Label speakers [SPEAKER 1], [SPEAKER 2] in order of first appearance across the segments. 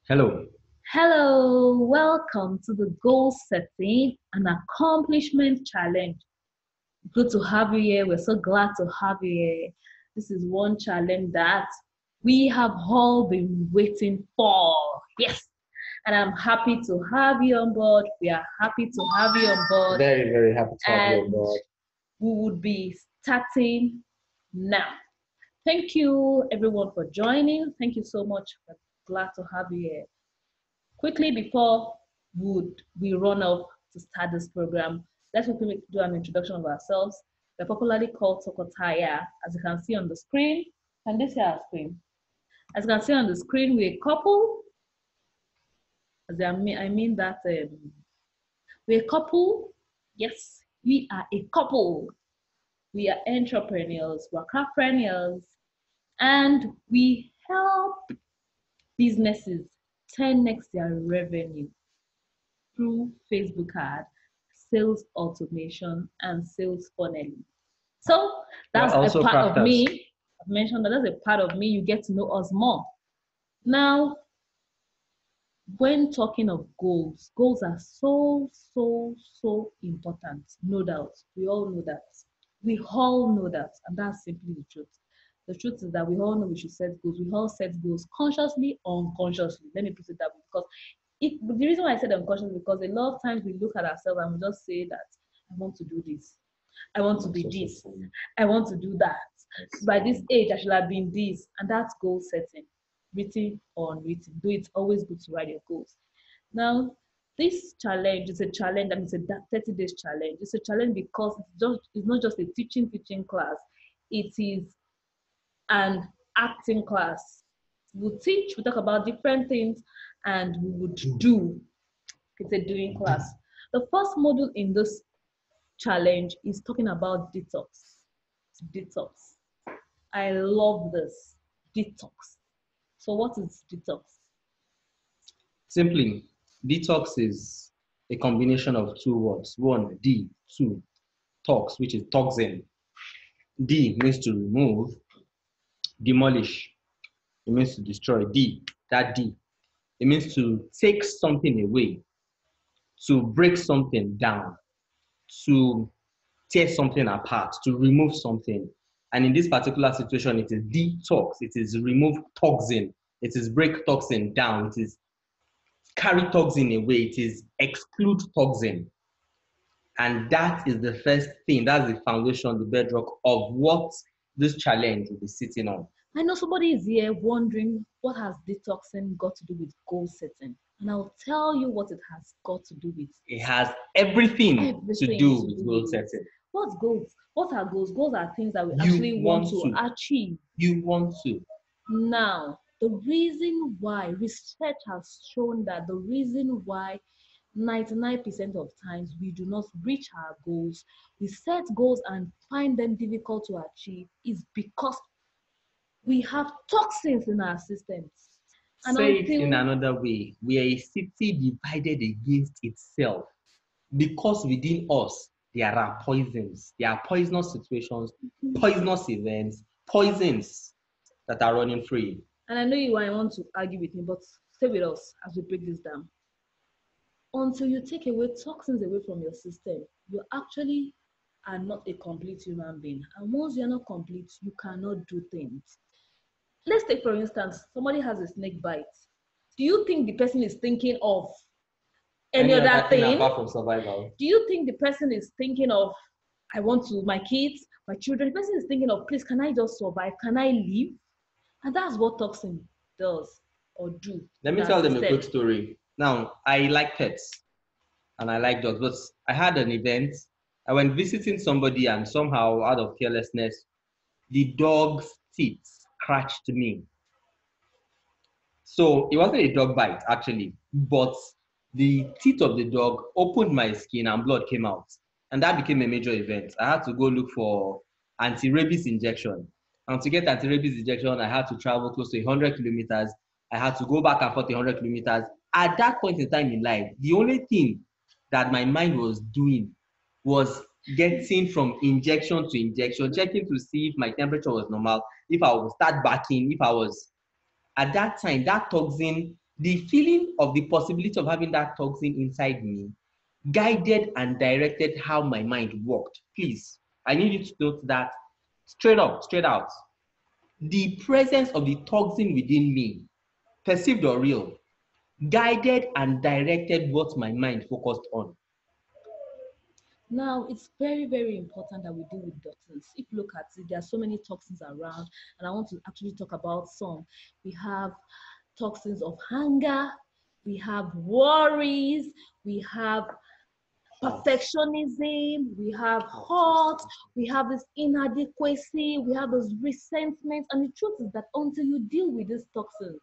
[SPEAKER 1] Hello.
[SPEAKER 2] Hello, welcome to the Goal Setting and Accomplishment Challenge. Good to have you here. We're so glad to have you here. This is one challenge that we have all been waiting for. Yes, and I'm happy to have you on board. We are happy to have you on board,
[SPEAKER 1] Very, very happy to have you on
[SPEAKER 2] and
[SPEAKER 1] board.
[SPEAKER 2] we would be starting now. Thank you, everyone, for joining. Thank you so much. We're glad to have you here. Quickly before we run off to start this program, let's quickly do an introduction of ourselves. We're popularly called Sokotaya, as you can see on the screen. Can this see our screen? As you can see on the screen, we're a couple. I mean that we're a couple. Yes, we are a couple. We are entrepreneurs, we're craftspreneurs, and we help businesses 10x their revenue through Facebook ad, sales automation, and sales funneling. So
[SPEAKER 1] We're
[SPEAKER 2] that's a
[SPEAKER 1] also
[SPEAKER 2] part of
[SPEAKER 1] crafters.
[SPEAKER 2] me. I've mentioned that that's a part of me. You get to know us more. Now, when talking of goals, goals are so important. No doubt. We all know that. We all know that. And that's simply the truth. The truth is that we all know we should set goals. We all set goals consciously or unconsciously. Let me put it that way. Because the reason why I said unconsciously is because a lot of times we look at ourselves and we just say that I want to do this. I want to be this. I want to do that. By this age, I should have been this. And that's goal setting, written or unwritten. Though it's always good to write your goals. Now, this challenge is a challenge, and it's a 30 days challenge. It's a challenge because it's not just a teaching class, it is an acting class. We'll teach, we talk about different things, and we would do. It's a doing class. The first module in this challenge is talking about detox. Detox. I love this. Detox. So, what is detox?
[SPEAKER 1] Simply, detox is a combination of two words. One, D, two, tox, which is toxin. D means to remove, demolish. It means to destroy. That D. It means to take something away, to break something down, to tear something apart, to remove something. And in this particular situation, it is detox. It is remove toxin. It is break toxin down. It is carry toxin away. It is exclude toxin. And that is the first thing. That's the foundation, the bedrock of what this challenge will be sitting on.
[SPEAKER 2] I know somebody is here wondering what has detoxing got to do with goal setting. And I'll tell you what it has got to do with.
[SPEAKER 1] It has everything to do with goal setting.
[SPEAKER 2] What's goals? What are goals? Goals are things that we actually want to achieve.
[SPEAKER 1] You want to.
[SPEAKER 2] Now, the reason why research has shown that the reason why 99% of times we do not reach our goals, we set goals and find them difficult to achieve, is because we have toxins in our systems.
[SPEAKER 1] And say it in another way, we are a city divided against itself. Because within us, there are poisons. There are poisonous situations, poisonous events, poisons that are running free.
[SPEAKER 2] And I know you might want to argue with me, but stay with us as we break this down. Until you take away toxins away from your system, you actually are not a complete human being. And once you're not complete, you cannot do things. Let's take, for instance, somebody has a snake bite. Do you think the person is thinking of any other thing
[SPEAKER 1] apart from survival?
[SPEAKER 2] Do you think the person is thinking of, I want to, my kids, my children? The person is thinking of, please, can I just survive? Can I live? And that's what toxin does or do.
[SPEAKER 1] Let me tell them a quick story. Now, I like pets and I like dogs, but I had an event. I went visiting somebody and somehow, out of carelessness, the dog's teeth scratched me. So it wasn't a dog bite, actually, but the teeth of the dog opened my skin and blood came out. And that became a major event. I had to go look for anti-rabies injection. And to get anti-rabies injection, I had to travel close to 100 kilometers. I had to go back and forth 100 kilometers. At that point in time in life, the only thing that my mind was doing was getting from injection to injection, checking to see if my temperature was normal, if I would start backing, if I was. At that time, that toxin The feeling of the possibility of having that toxin inside me guided and directed how my mind worked. Please, I need you to note that straight up, straight out. The presence of the toxin within me, perceived or real, guided and directed what my mind focused on.
[SPEAKER 2] Now, it's very, very important that we deal with toxins. If you look at it, there are so many toxins around, and I want to actually talk about some. We have toxins of hunger, we have worries, we have perfectionism, we have hurt, we have this inadequacy, we have those resentments. And the truth is that until you deal with these toxins,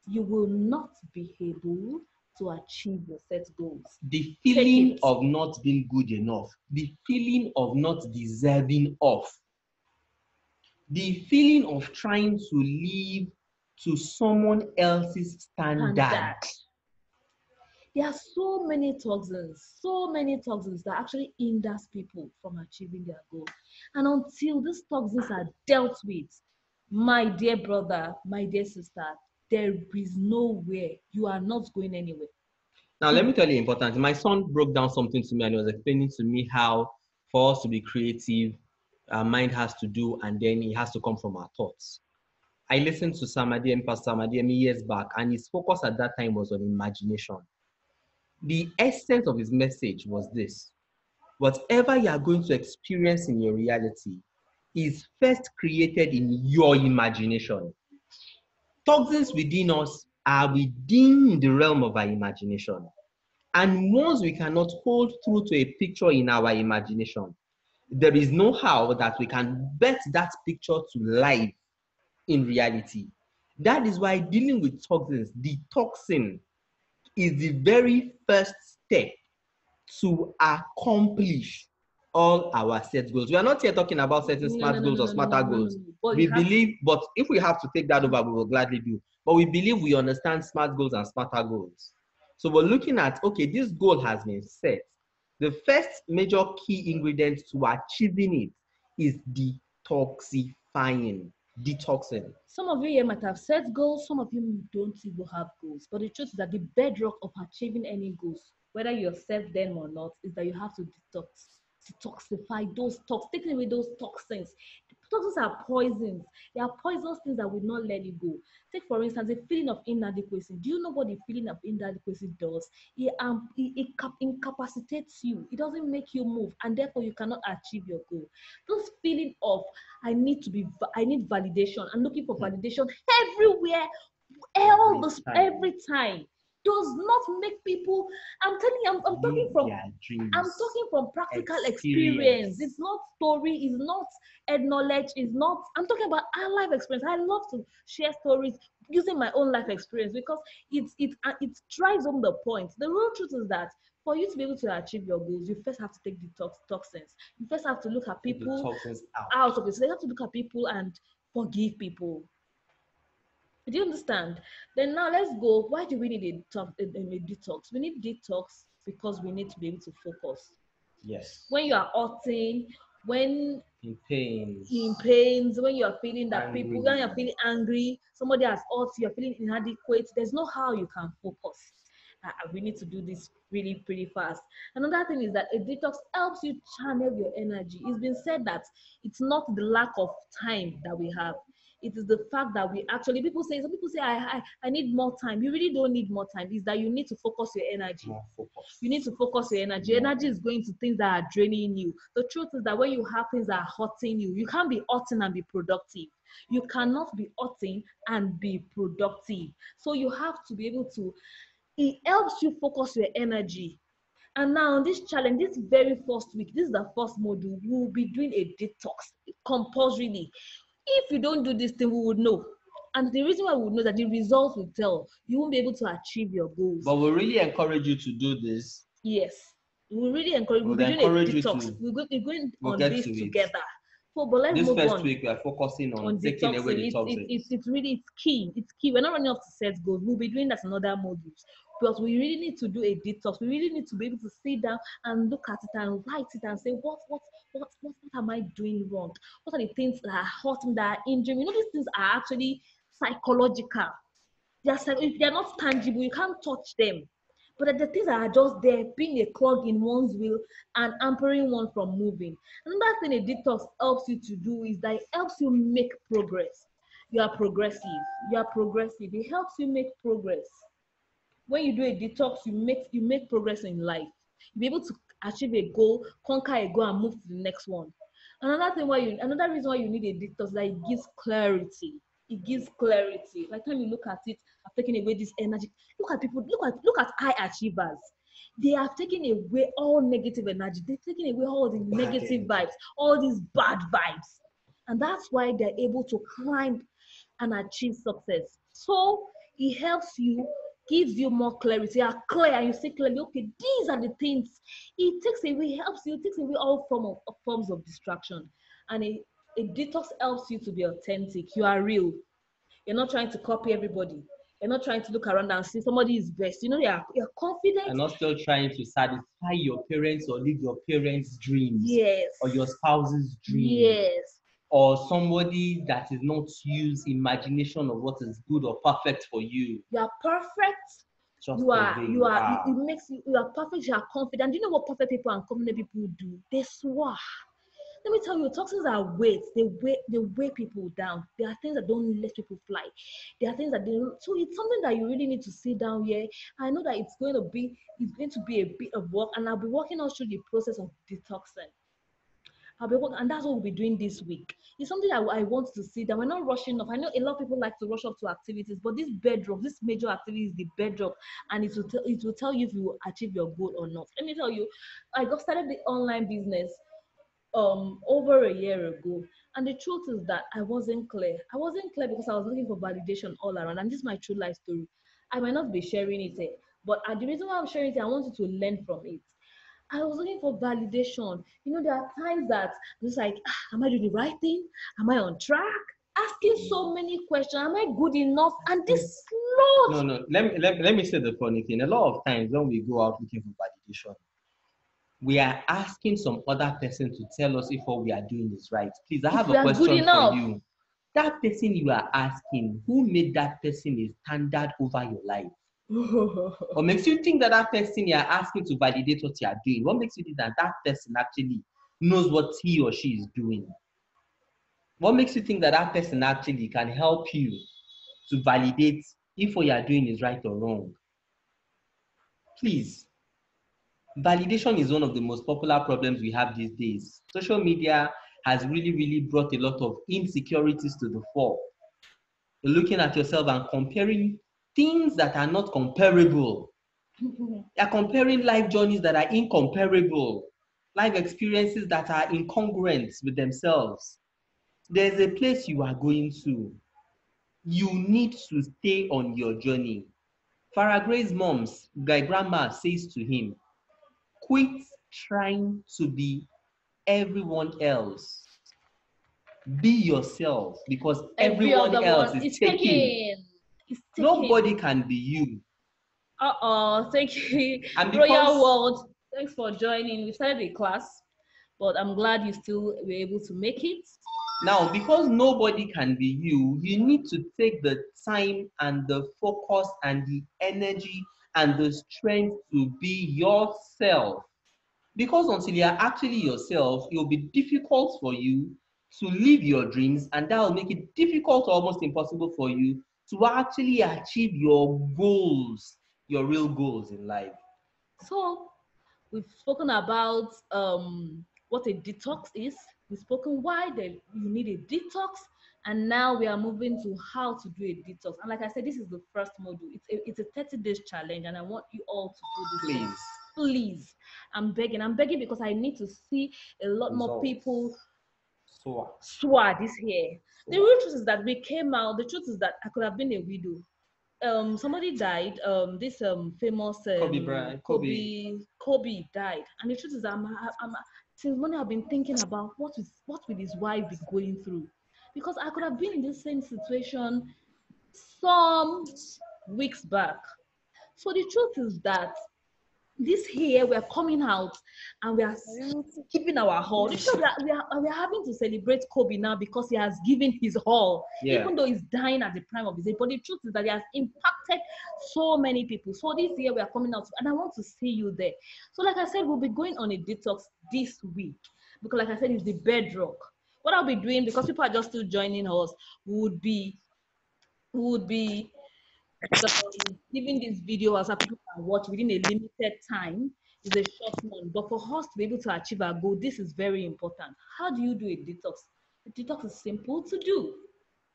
[SPEAKER 2] you will not be able to achieve your set goals.
[SPEAKER 1] The feeling of not being good enough, the feeling of not deserving of, the feeling of trying to live to someone else's standard.
[SPEAKER 2] There are so many toxins that actually hinders people from achieving their goal. And until these toxins are dealt with, my dear brother, my dear sister, there is nowhere. You are not going anywhere.
[SPEAKER 1] Now, let me tell you important. My son broke down something to me and he was explaining to me how for us to be creative, our mind has to do, and then it has to come from our thoughts. I listened to Pastor Samadiem years back, and his focus at that time was on imagination. The essence of his message was this: whatever you are going to experience in your reality is first created in your imagination. Toxins within us are within the realm of our imagination. And once we cannot hold through to a picture in our imagination, there is no how that we can bet that picture to life in reality. That is why dealing with toxins, detoxing, is the very first step to accomplish all our set goals. We are not here talking about setting smart goals or smarter goals. We believe, but if we have to take that over, we will gladly do. But we believe we understand smart goals and smarter goals. So we're looking at, okay, this goal has been set. The first major key ingredient to achieving it is detoxifying, detoxing.
[SPEAKER 2] Some of you here might have set goals, some of you don't even have goals. But the truth is that the bedrock of achieving any goals, whether you have set them or not, is that you have to detoxify those toxins, taking away those toxins. Toxins are poisons. They are poisonous things that will not let you go. Take, for instance, the feeling of inadequacy. Do you know what the feeling of inadequacy does? It incapacitates you. It doesn't make you move, and therefore you cannot achieve your goal. This feeling of I need validation. I'm looking for validation everywhere, every time does not make people. I'm telling you, I'm talking from practical experience. It's not story, it's not knowledge, it's not. I'm talking about our life experience. I love to share stories using my own life experience because it drives home the point. The real truth is that for you to be able to achieve your goals, you first have to take the toxins. You first have to look at people out of it. So you have to look at people and forgive people. Do you understand? Then now let's go. Why do we need a detox? We need detox because we need to be able to focus.
[SPEAKER 1] Yes.
[SPEAKER 2] When you are hurting, when
[SPEAKER 1] in pains,
[SPEAKER 2] when you are feeling that
[SPEAKER 1] angry.
[SPEAKER 2] When you're feeling angry, somebody has hurt you, you're feeling inadequate, there's no how you can focus. We need to do this really pretty fast. Another thing is that a detox helps you channel your energy. It's been said that it's not the lack of time that we have. It is the fact that some people say I need more time. You really don't need more time. It's that you need to focus your energy. You need to focus your energy. Your energy is going to things that are draining you. The truth is that when you have things that are hurting you, you can't be hurting and be productive. You cannot be hurting and be productive. So you have to be able to. It helps you focus your energy. And now this challenge, this very first week, this is the first module, we will be doing a detox compulsorily. If you don't do this thing, we would know. And the reason why we would know that the results will tell. You won't be able to achieve your goals.
[SPEAKER 1] But we really encourage you to do this.
[SPEAKER 2] Yes. We really encourage you. We'll be doing a detox. We're going on this together. So, but let's move on. This first
[SPEAKER 1] week, we are focusing on taking away the toxins.
[SPEAKER 2] It's key. It's key. We're not running off to set goals. We'll be doing that in other modules. But we really need to do a detox. We really need to be able to sit down and look at it and write it and say, what am I doing wrong? What are the things that are hurting, that are injuring? You know, these things are actually psychological. they're not tangible, you can't touch them. But the things that are just there, being a clog in one's wheel and hampering one from moving. Another thing a detox helps you to do is that it helps you make progress. You are progressive. You are progressive. It helps you make progress. When you do a detox, you make progress in life. You'll be able to achieve a goal, conquer a goal, and move to the next one. Another reason why you need a detox is that it gives clarity. It gives clarity. Like when you look at it, I've taken away this energy. Look at people, look at high achievers. They have taken away all negative energy. They've taken away all the negative vibes, all these bad vibes. And that's why they're able to climb and achieve success. So it helps you, gives you more clarity. You are clear and you see clearly, okay, these are the things. It takes away, helps you, it takes away all forms of distraction. And a detox helps you to be authentic. You are real. You're not trying to copy everybody. You're not trying to look around and see somebody is best. You know, you're confident.
[SPEAKER 1] And not still trying to satisfy your parents or live your parents' dreams.
[SPEAKER 2] Yes.
[SPEAKER 1] Or your spouse's dreams.
[SPEAKER 2] Yes.
[SPEAKER 1] Or somebody that is not use imagination of what is good or perfect for you.
[SPEAKER 2] You are perfect.
[SPEAKER 1] Just
[SPEAKER 2] you are it makes you are perfect. You are confident. Do you know what perfect people and confident people do? They swear. Let me tell you, toxins are weights. They weigh people down. There are things that don't let people fly. There are things that they don't. So it's something that you really need to sit down here. I know that it's going to be a bit of work, and I'll be walking us through the process of detoxing. And that's what we'll be doing this week. It's something I want to see that we're not rushing off. I know a lot of people like to rush off to activities, but this bedrock, this major activity is the bedrock, and it will tell you if you will achieve your goal or not. Let me tell you, I got started the online business over a year ago, and the truth is that I wasn't clear. I wasn't clear because I was looking for validation all around, and this is my true life story. I might not be sharing it here, but the reason why I'm sharing it, I want you to learn from it. I was looking for validation. You know, there are times that it's like, am I doing the right thing? Am I on track? Asking so many questions. Am I good enough? And this lot.
[SPEAKER 1] No. Let me say the funny thing. A lot of times when we go out looking for validation, we are asking some other person to tell us if what we are doing is right. Please, I have a question for you. That person you are asking, who made that person a standard over your life? What makes you think that that person you are asking to validate what you are doing? What makes you think that that person actually knows what he or she is doing? What makes you think that that person actually can help you to validate if what you are doing is right or wrong? Please. Validation is one of the most popular problems we have these days. Social media has really brought a lot of insecurities to the fore. You're looking at yourself and comparing things that are not comparable. You're comparing life journeys that are incomparable, life experiences that are incongruent with themselves. There's a place you are going to. You need to stay on your journey. Farah Gray's grandma says to him, quit trying to be everyone else. Be yourself, because everyone else is taking. Nobody can be you.
[SPEAKER 2] Thank you. Royal World, thanks for joining. We started the class, but I'm glad you still were able to make it.
[SPEAKER 1] Now, because nobody can be you, you need to take the time and the focus and the energy and the strength to be yourself. Because until you are actually yourself, it will be difficult for you to live your dreams, and that will make it difficult or almost impossible for you to actually achieve your goals, your real goals in life.
[SPEAKER 2] So, we've spoken about what a detox is. We've spoken why you need a detox, and now we are moving to how to do a detox. And like I said, this is the first module. It's a 30 days challenge, and I want you all to do this. Please. I'm begging because I need to see a lot more people swear this year. The real truth is that we came out. The truth is that I could have been a widow. Somebody died. This famous Kobe died, and the truth is, I'm since morning I've been thinking about what will his wife be going through, because I could have been in the same situation some weeks back. So the truth is that this here, we're coming out and we are giving our all. You know that we are having to celebrate Kobe now because he has given his all, even though he's dying at the prime of his age. But the truth is that he has impacted so many people. So this year we are coming out, and I want to see you there. So like I said, we'll be going on a detox this week because, like I said, it's the bedrock. What I'll be doing, because people are just still joining us, would be giving this video as people can watch within a limited time. Is a short one, but for us to be able to achieve our goal, this is very important. How do you do a detox? A detox is simple to do.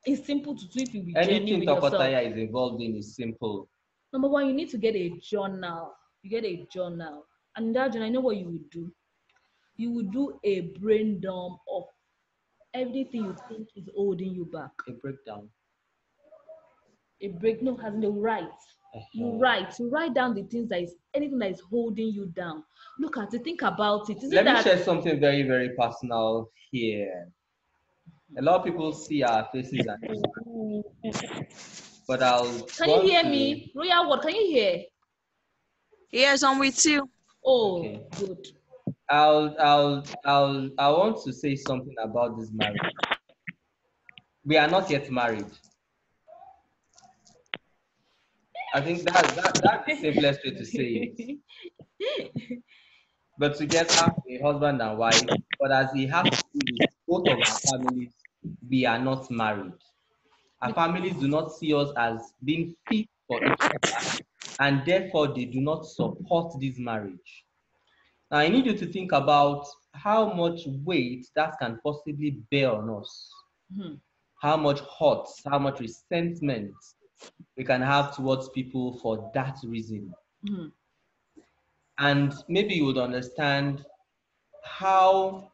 [SPEAKER 2] It's simple to do if you be genuine with yourself.
[SPEAKER 1] Tokotaya is involved in is simple.
[SPEAKER 2] Number one, you need to get a journal. You get a journal, and in that journal, I know what you would do. You would do a brain dump of everything you think is holding you back.
[SPEAKER 1] A breakdown.
[SPEAKER 2] No, has no right. You write down the things that is anything that is holding you down. Look at it, think about it.
[SPEAKER 1] Let me share something very, very personal here. A lot of people see our faces and but
[SPEAKER 2] can you hear me? Royal, what can you hear?
[SPEAKER 3] Yes, I'm with you.
[SPEAKER 2] Oh, okay. Good.
[SPEAKER 1] I want to say something about this marriage. We are not yet married. I think that's the simplest way to say it. But together, a husband and wife, but as it has to do with both of our families, we are not married. Our families do not see us as being fit for each other, and therefore they do not support this marriage. Now, I need you to think about how much weight that can possibly bear on us. Mm-hmm. How much hurt, how much resentment we can have towards people for that reason. Mm-hmm. And maybe you would understand how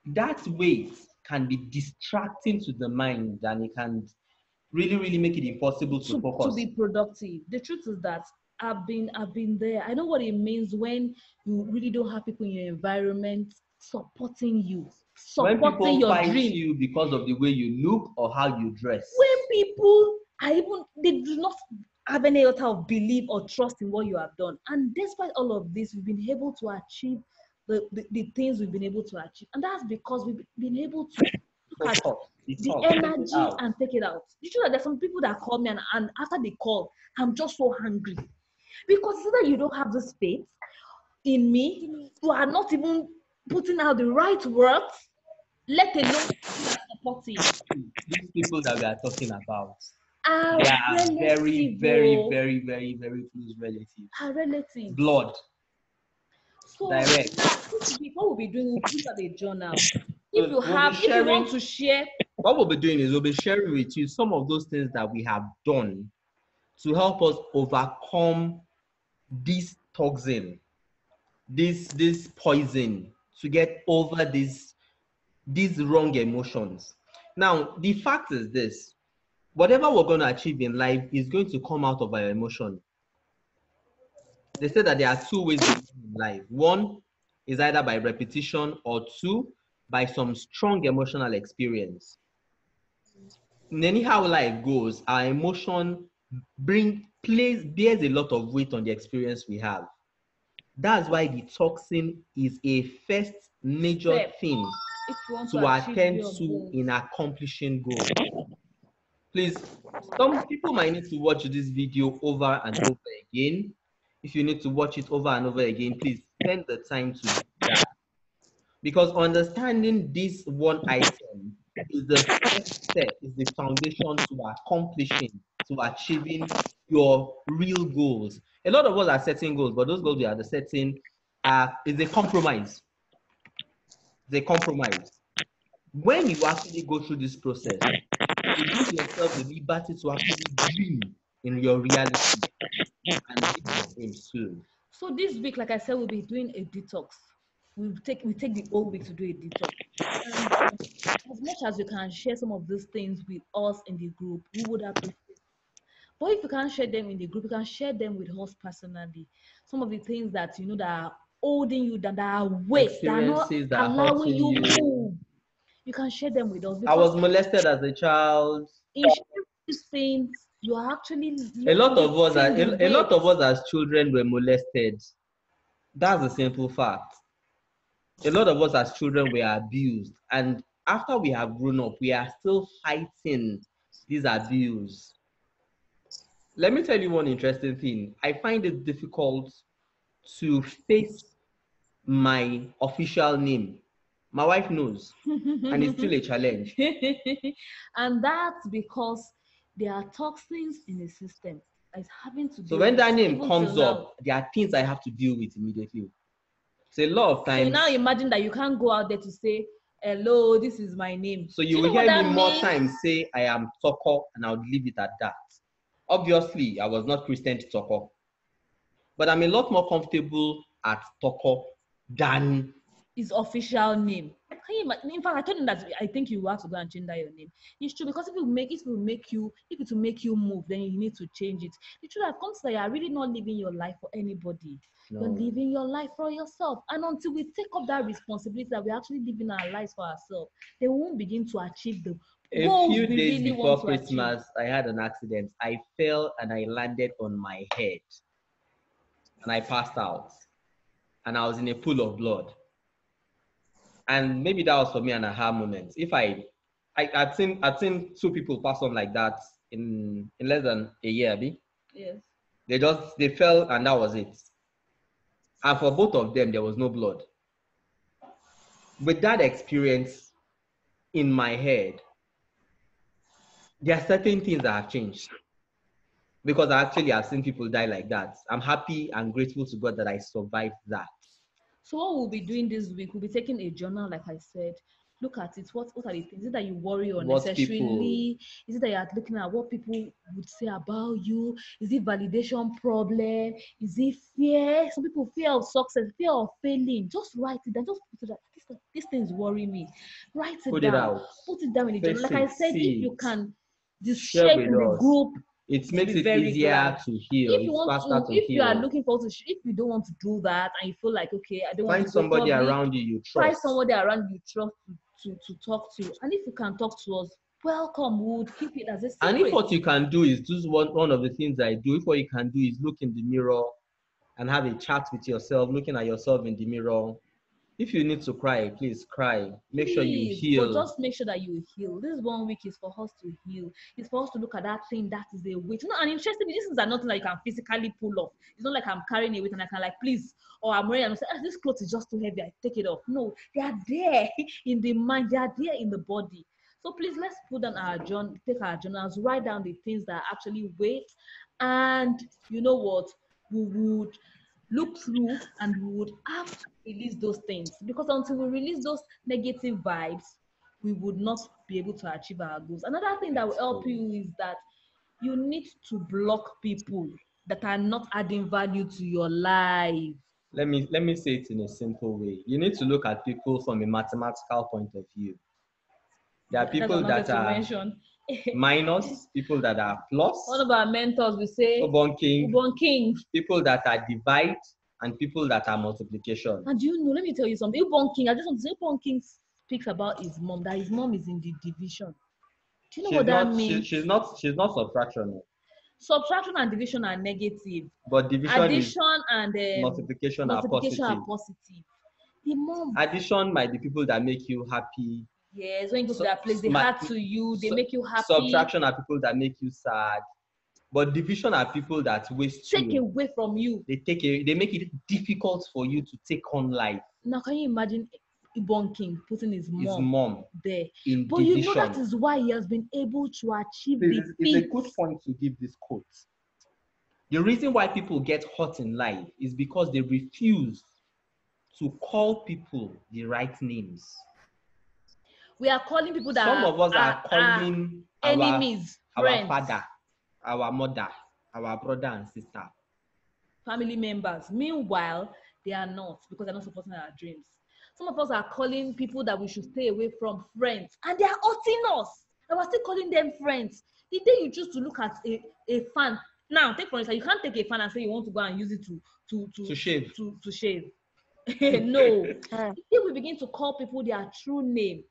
[SPEAKER 1] that weight can be distracting to the mind, and it can really, really make it impossible to focus.
[SPEAKER 2] To be productive. The truth is that I've been there. I know what it means when you really don't have people in your environment supporting you, supporting
[SPEAKER 1] when people
[SPEAKER 2] your
[SPEAKER 1] fight
[SPEAKER 2] dream.
[SPEAKER 1] You because of the way you look or how you dress.
[SPEAKER 2] When people they do not have any iota of belief or trust in what you have done. And despite all of this, we've been able to achieve the things we've been able to achieve. And that's because we've been able to look at the energy and take it out. You know that there's some people that call me and after they call, I'm just so hungry. Because it's that you don't have this faith in me, you are not even putting out the right words, let alone supporting.
[SPEAKER 1] These people that we are talking about,
[SPEAKER 2] they are
[SPEAKER 1] very, very, very, very, very close relatives.
[SPEAKER 2] Our relatives.
[SPEAKER 1] Blood.
[SPEAKER 2] So direct. This week, what we'll be doing, we'll put out a journal. If you want to share.
[SPEAKER 1] What we'll be doing is we'll be sharing with you some of those things that we have done to help us overcome this toxin, this poison, to get over these wrong emotions. Now, the fact is this: whatever we're going to achieve in life is going to come out of our emotion. They say that there are two ways in life. One is either by repetition, or two, by some strong emotional experience. In anyhow life goes, our emotion bears a lot of weight on the experience we have. That's why the toxin is a first major thing to attend to in accomplishing goals. Please, some people might need to watch this video over and over again. If you need to watch it over and over again, please spend the time to do that. Because understanding this one item is the first step, is the foundation to accomplishing, to achieving your real goals. A lot of us are setting goals, but those goals we are setting is a compromise. It's a compromise. When you actually go through this process, you give yourself the liberty to actually dream in your reality and live your dreams too.
[SPEAKER 2] So this week, like I said, we'll be doing a detox. We take the whole week to do a detox. And as much as you can share some of these things with us in the group, we would appreciate it. But if you can't share them in the group, you can share them with us personally. Some of the things that you know that are holding you down, that are weight, that are not allowing you to move. You can share them with us.
[SPEAKER 1] I was molested as a child.
[SPEAKER 2] In sharing these things, you are actually
[SPEAKER 1] a lot of us as children were molested. That's a simple fact. A lot of us as children were abused, and after we have grown up, we are still fighting this abuse. Let me tell you one interesting thing. I find it difficult to face my official name. My wife knows, and it's still a challenge.
[SPEAKER 2] And that's because there are toxins in the system that's having to do.
[SPEAKER 1] So when that name
[SPEAKER 2] even
[SPEAKER 1] comes
[SPEAKER 2] till
[SPEAKER 1] up,
[SPEAKER 2] now.
[SPEAKER 1] there are things I have to deal with immediately. So a lot of
[SPEAKER 2] So
[SPEAKER 1] times,
[SPEAKER 2] now imagine that you can't go out there to say, hello, this is my name.
[SPEAKER 1] so
[SPEAKER 2] Do
[SPEAKER 1] you
[SPEAKER 2] you
[SPEAKER 1] will
[SPEAKER 2] know what
[SPEAKER 1] hear me
[SPEAKER 2] that
[SPEAKER 1] more
[SPEAKER 2] means?
[SPEAKER 1] times say I am Toko, and I'll leave it at that. Obviously, I was not Christian to Toko, but I'm a lot more comfortable at Toko than
[SPEAKER 2] His official name. Can you imagine? In fact, I told him that I think you have to go and change that your name. It's true, because if it will make you move, then you need to change it. The truth that comes that you are really not living your life for anybody.
[SPEAKER 1] No.
[SPEAKER 2] You're living your life for yourself. And until we take up that responsibility that we're actually living our lives for ourselves, then we won't begin to achieve the
[SPEAKER 1] A
[SPEAKER 2] goals
[SPEAKER 1] few
[SPEAKER 2] we
[SPEAKER 1] days
[SPEAKER 2] really
[SPEAKER 1] before
[SPEAKER 2] want to
[SPEAKER 1] Christmas,
[SPEAKER 2] achieve.
[SPEAKER 1] I had an accident. I fell and I landed on my head, and I passed out, and I was in a pool of blood. And maybe that was for me an aha moment. If I'd seen two people pass on like that in less than a year, Abi.
[SPEAKER 2] Yes.
[SPEAKER 1] They fell and that was it. And for both of them, there was no blood. With that experience in my head, there are certain things that have changed. Because I actually have seen people die like that. I'm happy and grateful to God that I survived that.
[SPEAKER 2] So what we'll be doing this week, we'll be taking a journal, like I said. Look at it. What are the things? Is it that you worry unnecessarily? Is it that you're looking at what people would say about you? Is it validation problem? Is it fear? Some people fear of success, fear of failing. Just write it down. Just put it down. These things worry me. Write it
[SPEAKER 1] Put
[SPEAKER 2] down.
[SPEAKER 1] it out.
[SPEAKER 2] Put it down in a journal.
[SPEAKER 1] Face
[SPEAKER 2] Like I
[SPEAKER 1] it,
[SPEAKER 2] said, if
[SPEAKER 1] see
[SPEAKER 2] you
[SPEAKER 1] it.
[SPEAKER 2] can just
[SPEAKER 1] Share
[SPEAKER 2] share
[SPEAKER 1] with
[SPEAKER 2] in the
[SPEAKER 1] us.
[SPEAKER 2] group,
[SPEAKER 1] It makes
[SPEAKER 2] be
[SPEAKER 1] it
[SPEAKER 2] very
[SPEAKER 1] easier
[SPEAKER 2] glad.
[SPEAKER 1] to heal.
[SPEAKER 2] If you
[SPEAKER 1] It's
[SPEAKER 2] want
[SPEAKER 1] faster
[SPEAKER 2] to,
[SPEAKER 1] to
[SPEAKER 2] if you are
[SPEAKER 1] heal.
[SPEAKER 2] looking forward to, if you don't want to do that and you feel like, okay, I don't want
[SPEAKER 1] Find
[SPEAKER 2] to go
[SPEAKER 1] somebody
[SPEAKER 2] public,
[SPEAKER 1] around you
[SPEAKER 2] find
[SPEAKER 1] trust.
[SPEAKER 2] somebody around you trust to talk to. And if you can talk to us, welcome. We would keep it as a secret.
[SPEAKER 1] And if what you can do is do one of the things I do, if what you can do is look in the mirror and have a chat with yourself, looking at yourself in the mirror. If you need to cry, please cry. Make sure you
[SPEAKER 2] Please,
[SPEAKER 1] heal.
[SPEAKER 2] but just make sure that you heal. This 1 week is for us to heal. It's for us to look at that thing that is a weight. You know, and interestingly, this is nothing that you can physically pull off. It's not like I'm carrying a weight and I can, like, please, or I'm wearing, I'm saying, this clothes is just too heavy, I take it off. No, they are there in the mind, they are there in the body. So please, let's put on our journal, take our journals, write down the things that are actually weight, and you know what, we would look through and we would have to release those things, because until we release those negative vibes, we would not be able to achieve our goals. Another thing that will help you is that you need to block people that are not adding value to your life.
[SPEAKER 1] Let me say it in a simple way. You need to look at people from a mathematical point of view. There are people that are minus, people that are plus.
[SPEAKER 2] One of our mentors will say,
[SPEAKER 1] Ubon
[SPEAKER 2] King.
[SPEAKER 1] People that are divide and people that are multiplication.
[SPEAKER 2] And you know, let me tell you something. Ubon King, I just want to say, Ubon King speaks about his mom, that his mom is in the division. Do you know what that means?
[SPEAKER 1] She's not subtraction.
[SPEAKER 2] Subtraction and division are negative,
[SPEAKER 1] but division
[SPEAKER 2] addition and
[SPEAKER 1] multiplication are
[SPEAKER 2] positive. The mom.
[SPEAKER 1] Addition might be people that make you happy.
[SPEAKER 2] Yes, when you go to that place, they add to you, they make you happy.
[SPEAKER 1] Subtraction are people that make you sad. But division are people that waste
[SPEAKER 2] take away from you.
[SPEAKER 1] They make it difficult for you to take on life.
[SPEAKER 2] Now, can you imagine Ibon King putting his mom there?
[SPEAKER 1] But division.
[SPEAKER 2] You know that is why he has been able to achieve the feat.
[SPEAKER 1] It's a good point to give this quote. The reason why people get hurt in life is because they refuse to call people the right names.
[SPEAKER 2] We are calling people that
[SPEAKER 1] some of us are calling
[SPEAKER 2] enemies,
[SPEAKER 1] our father, our mother, our brother and sister,
[SPEAKER 2] family members. Meanwhile, they are not, because they're not supporting our dreams. Some of us are calling people that we should stay away from friends, and they are hurting us, and we're still calling them friends. The day you choose to look at a fan, now take for instance, you can't take a fan and say you want to go and use it to shave. To shave. No. If we begin to call people their true name,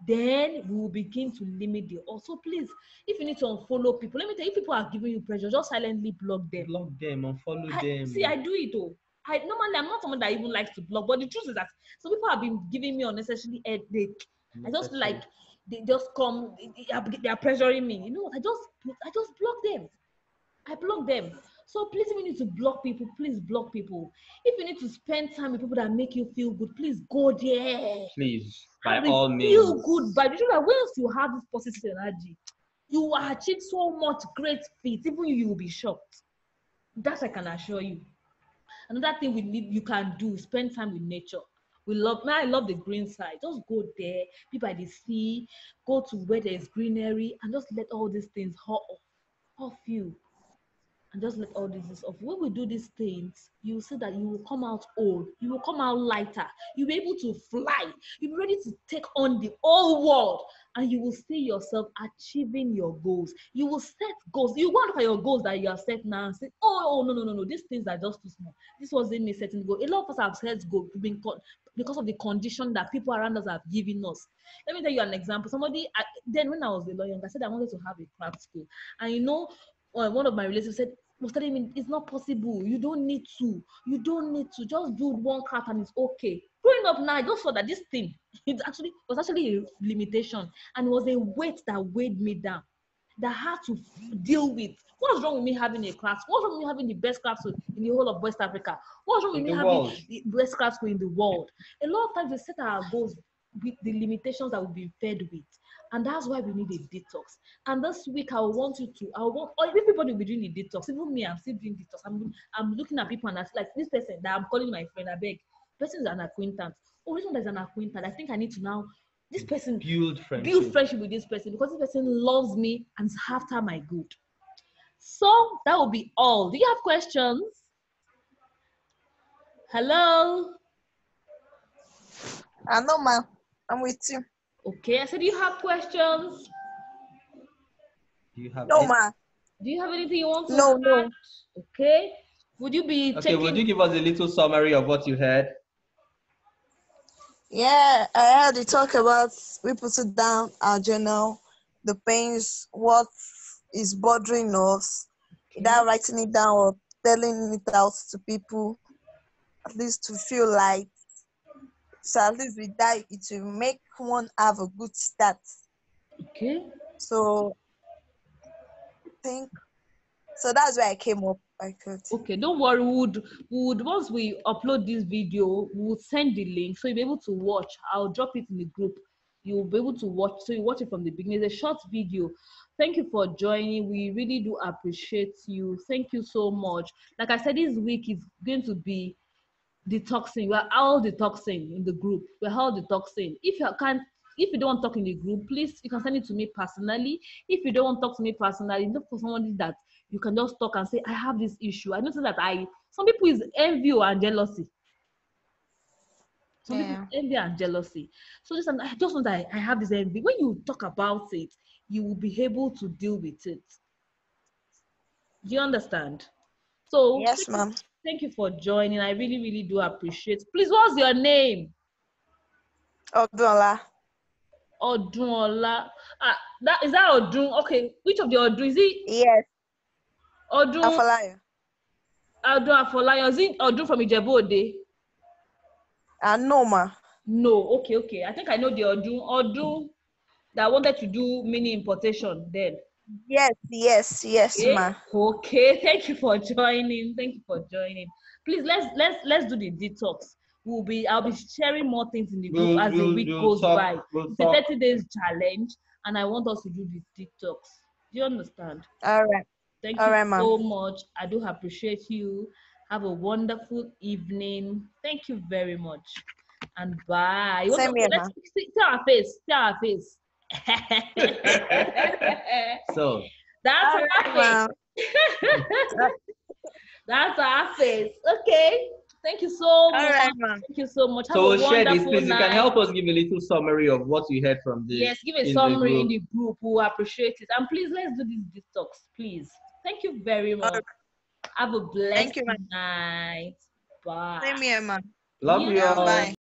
[SPEAKER 2] then we will begin to limit the. Also, please, if you need to unfollow people, let me tell you, if people are giving you pressure, just silently block them.
[SPEAKER 1] Unfollow them.
[SPEAKER 2] See, I do it though. Normally I'm not someone that even likes to block, but the truth is that some people have been giving me unnecessarily headache. I just feel like they just come, they are pressuring me. You know what? I just block them. I block them. So please, if you need to block people, please block people. If you need to spend time with people that make you feel good, please go there.
[SPEAKER 1] Please, by
[SPEAKER 2] Have
[SPEAKER 1] all
[SPEAKER 2] a
[SPEAKER 1] means.
[SPEAKER 2] feel good vibe. You know that once you have this positive energy, you will achieve so much great feats. Even you will be shocked. That I can assure you. Another thing you can do, spend time with nature. I love the green side. Just go there, be by the sea, go to where there's greenery, and just let all these things off you. And just let all this off. When we do these things, you will see that you will come out old, you will come out lighter, you'll be able to fly, you'll be ready to take on the whole world, and you will see yourself achieving your goals. You will set goals. You want to look at your goals that you have set now and say, oh no, these things are just too small. This wasn't me setting goal. A lot of us have set goals because of the condition that people around us have given us. Let me tell you an example. Then when I was a lawyer, I said I wanted to have a craft school, and one of my relatives was telling me it's not possible. You don't need to. Just build one craft and it's okay. Growing up now, I just saw that this thing was actually a limitation, and it was a weight that weighed me down, that I had to deal with. What's wrong with me having a craft? What's wrong with me having the best craft school in the whole of West Africa? What's wrong with me having the best craft school in the world? A lot of times we set our goals with the limitations that we've been fed with. And that's why we need a detox. And this week, everybody will be doing the detox. Even me, I'm still doing detox. I'm looking at people and I feel like this person that I'm calling my friend, I beg, person is an acquaintance. Oh, this one is an acquaintance. I think I need to now, this person, build friendship with this person, because this person loves me and is after my good. So that will be all. Do you have questions? Hello?
[SPEAKER 3] I know, ma'am. I'm with you.
[SPEAKER 2] Okay, I said, do you have questions?
[SPEAKER 1] Do you have
[SPEAKER 3] No, ma'am.
[SPEAKER 2] Do you have anything you want to add? No. Okay. Would you
[SPEAKER 1] give us a little summary of what you heard?
[SPEAKER 3] Yeah, I heard you talk about we put it down our journal, the pains, what is bothering us, without writing it down or telling it out to people, at least to feel like. So at least with that, it will make one have a good start.
[SPEAKER 2] Okay.
[SPEAKER 3] So I think so that's where I came up.
[SPEAKER 2] Okay, don't worry. Would once we upload this video, we will send the link so you'll be able to watch. I'll drop it in the group. You'll be able to watch. So you watch it from the beginning. It's a short video. Thank you for joining. We really do appreciate you. Thank you so much. Like I said, this week is going to be detoxing. We're all detoxing in the group. We're all detoxing. If you don't want to talk in the group, please, you can send it to me personally. If you don't want to talk to me personally, look for somebody that you can just talk and say, I have this issue. I noticed that some people is envy and jealousy. Some people envy and jealousy. So I just know that I have this envy. When you talk about it, you will be able to deal with it. Do you understand? So
[SPEAKER 3] yes, ma'am.
[SPEAKER 2] Thank you for joining. I really, really do appreciate. Please, what's your name?
[SPEAKER 3] Odunola.
[SPEAKER 2] Odunola. Is that Odun? Okay, which of the Odun is it?
[SPEAKER 3] Yes.
[SPEAKER 2] Odun.
[SPEAKER 3] Afolayan.
[SPEAKER 2] Odun Afolayan. Is it Odun from Ijebu-Ode?
[SPEAKER 3] No, ma.
[SPEAKER 2] No. Okay. I think I know the Odun that wanted to do mini importation then.
[SPEAKER 3] Yes, okay. Ma.
[SPEAKER 2] Okay, thank you for joining. Please let's do the detox. I'll be sharing more things in the group as the week goes by. It's a 30 days challenge, and I want us to do the detox. Do you understand?
[SPEAKER 3] All right.
[SPEAKER 2] Thank you so much. I do appreciate you. Have a wonderful evening. Thank you very much. And bye.
[SPEAKER 3] Same here,
[SPEAKER 2] let's see our face.
[SPEAKER 1] So
[SPEAKER 2] that's our face. That's our face. Okay. Thank you so much.
[SPEAKER 3] Right,
[SPEAKER 2] thank you so much.
[SPEAKER 1] So share this, please. You can help us give a little summary of what you heard from this.
[SPEAKER 2] Yes, give a summary in the group. We'll appreciate it. And please, let's do this detox, please. Thank you very much. Have a blessed night. Bye.
[SPEAKER 3] Same here, ma'am.
[SPEAKER 1] Love you all.
[SPEAKER 3] Bye.